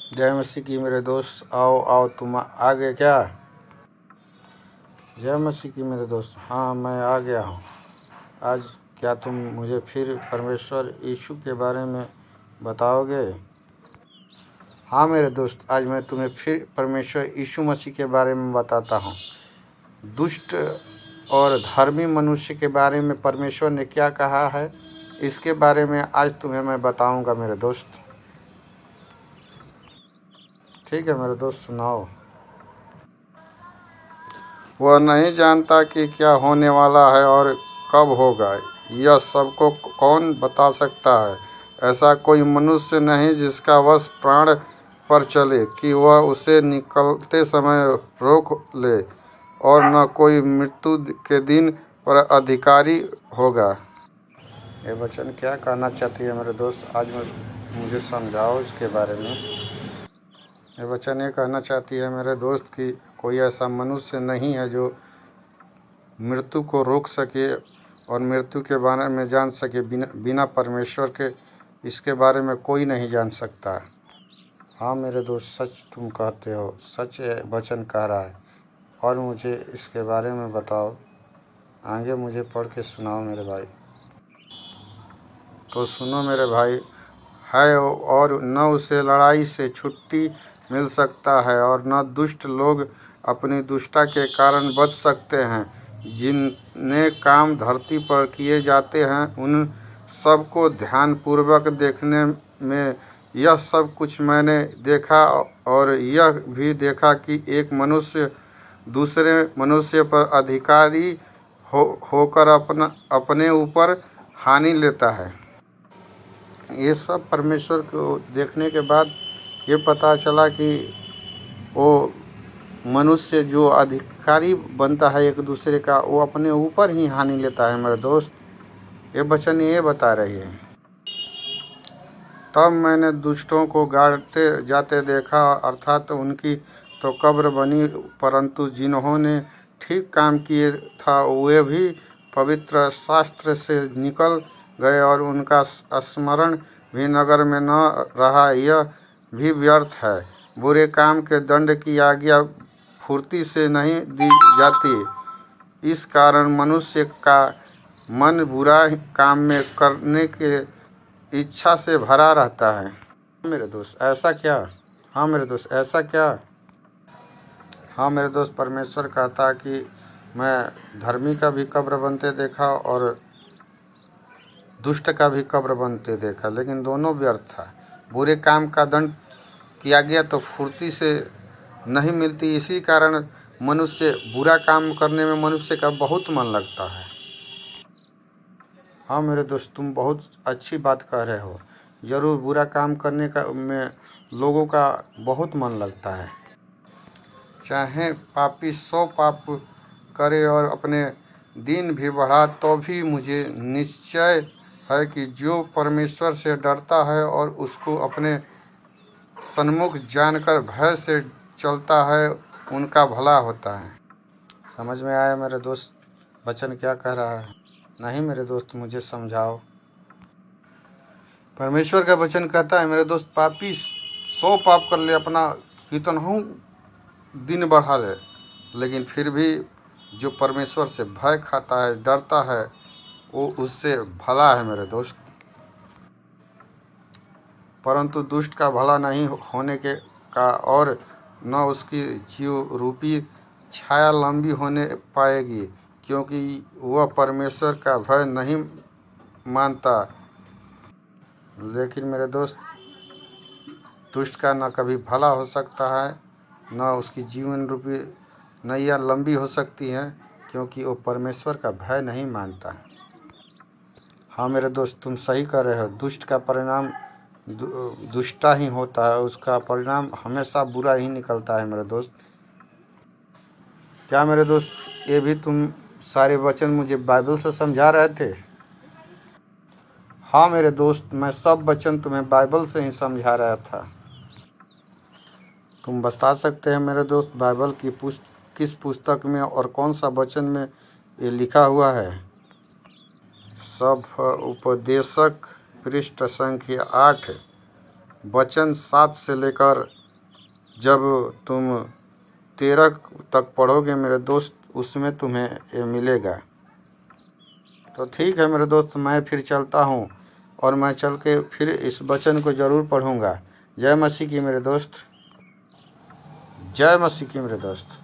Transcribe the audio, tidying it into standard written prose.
जय मसीह की मेरे दोस्त। आओ आओ, तुम आ गए क्या? जय मसीह की मेरे दोस्त। हाँ, मैं आ गया हूँ। आज क्या तुम मुझे फिर परमेश्वर यीशु के बारे में बताओगे? हाँ मेरे दोस्त, आज मैं तुम्हें फिर परमेश्वर यीशु मसीह के बारे में बताता हूँ। दुष्ट और धर्मी मनुष्य के बारे में परमेश्वर ने क्या कहा है, इसके बारे में आज तुम्हें मैं बताऊँगा मेरे दोस्त। ठीक है मेरे दोस्त, सुनाओ। वह नहीं जानता कि क्या होने वाला है और कब होगा। यह सबको कौन बता सकता है? ऐसा कोई मनुष्य नहीं जिसका वश प्राण पर चले कि वह उसे निकलते समय रोक ले, और न कोई मृत्यु के दिन पर अधिकारी होगा। ये वचन क्या कहना चाहती है मेरे दोस्त? आज मुझे समझाओ इसके बारे में। ये वचन ये कहना चाहती है मेरे दोस्त कि कोई ऐसा मनुष्य नहीं है जो मृत्यु को रोक सके और मृत्यु के बारे में जान सके। बिना परमेश्वर के इसके बारे में कोई नहीं जान सकता। हाँ मेरे दोस्त, सच तुम कहते हो, सच वचन कह रहा है। और मुझे इसके बारे में बताओ, आगे मुझे पढ़ के सुनाओ मेरे भाई। तो सुनो मेरे भाई, है और न उसे लड़ाई से छुट्टी मिल सकता है, और न दुष्ट लोग अपनी दुष्टता के कारण बच सकते हैं। जिन्हें काम धरती पर किए जाते हैं उन सबको ध्यानपूर्वक देखने में यह सब कुछ मैंने देखा, और यह भी देखा कि एक मनुष्य दूसरे मनुष्य पर अधिकारी होकर अपने ऊपर हानि लेता है। ये सब परमेश्वर को देखने के बाद ये पता चला कि वो मनुष्य जो अधिकारी बनता है एक दूसरे का, वो अपने ऊपर ही हानि लेता है मेरे दोस्त। ये वचन ये बता रही है। तब मैंने दुष्टों को गाड़ते जाते देखा, अर्थात उनकी तो कब्र बनी, परंतु जिन्होंने ठीक काम किए था वे भी पवित्र शास्त्र से निकल गए, और उनका स्मरण भी नगर में न रहा। यह भी व्यर्थ है। बुरे काम के दंड की आज्ञा फुर्ती से नहीं दी जाती। इस कारण मनुष्य का मन बुरा काम में करने के इच्छा से भरा रहता है। मेरे दोस्त ऐसा क्या? हाँ मेरे दोस्त ऐसा क्या? हाँ मेरे दोस्त, परमेश्वर कहता है कि मैं धर्मी का भी कब्र बनते देखा और दुष्ट का भी कब्र बनते देखा, लेकिन दोनों व्यर्थ था। बुरे काम का दंड किया गया तो फुर्ती से नहीं मिलती। इसी कारण मनुष्य बुरा काम करने में मनुष्य का बहुत मन लगता है। हाँ मेरे दोस्त, तुम बहुत अच्छी बात कह रहे हो। ज़रूर बुरा काम करने का में लोगों का बहुत मन लगता है। चाहे पापी 100 पाप करे और अपने दिन भी बढ़ा, तो भी मुझे निश्चय है कि जो परमेश्वर से डरता है और उसको अपने सन्मुख जानकर भय से चलता है, उनका भला होता है। समझ में आया मेरे दोस्त वचन क्या कह रहा है? नहीं मेरे दोस्त, मुझे समझाओ। परमेश्वर का वचन कहता है मेरे दोस्त, पापी 100 पाप कर ले, अपना कितना दिन बढ़ा ले, लेकिन फिर भी जो परमेश्वर से भय खाता है, डरता है, वो उससे भला है मेरे दोस्त। परंतु दुष्ट का भला नहीं होने के का, और न उसकी जीव रूपी छाया लंबी होने पाएगी, क्योंकि वह परमेश्वर का भय नहीं मानता। लेकिन मेरे दोस्त, दुष्ट का न कभी भला हो सकता है, न उसकी जीवन रूपी नैया लंबी हो सकती है, क्योंकि वो परमेश्वर का भय नहीं मानता है। हाँ मेरे दोस्त, तुम सही कर रहे हो। दुष्ट का परिणाम दुष्टा ही होता है, उसका परिणाम हमेशा बुरा ही निकलता है मेरे दोस्त। क्या मेरे दोस्त ये भी तुम सारे वचन मुझे बाइबल से समझा रहे थे? हाँ मेरे दोस्त, मैं सब वचन तुम्हें बाइबल से ही समझा रहा था। तुम बता सकते हैं मेरे दोस्त, बाइबल की किस पुस्तक में और कौन सा वचन में ये लिखा हुआ है? सब उपदेशक पृष्ठ संख्या 8 वचन 7 से लेकर जब तुम 13 तक पढ़ोगे मेरे दोस्त, उसमें तुम्हें ये मिलेगा। तो ठीक है मेरे दोस्त, मैं फिर चलता हूँ और मैं चल के फिर इस वचन को ज़रूर पढ़ूँगा। जय मसीह की मेरे दोस्त, जय मसीह की मेरे दोस्त।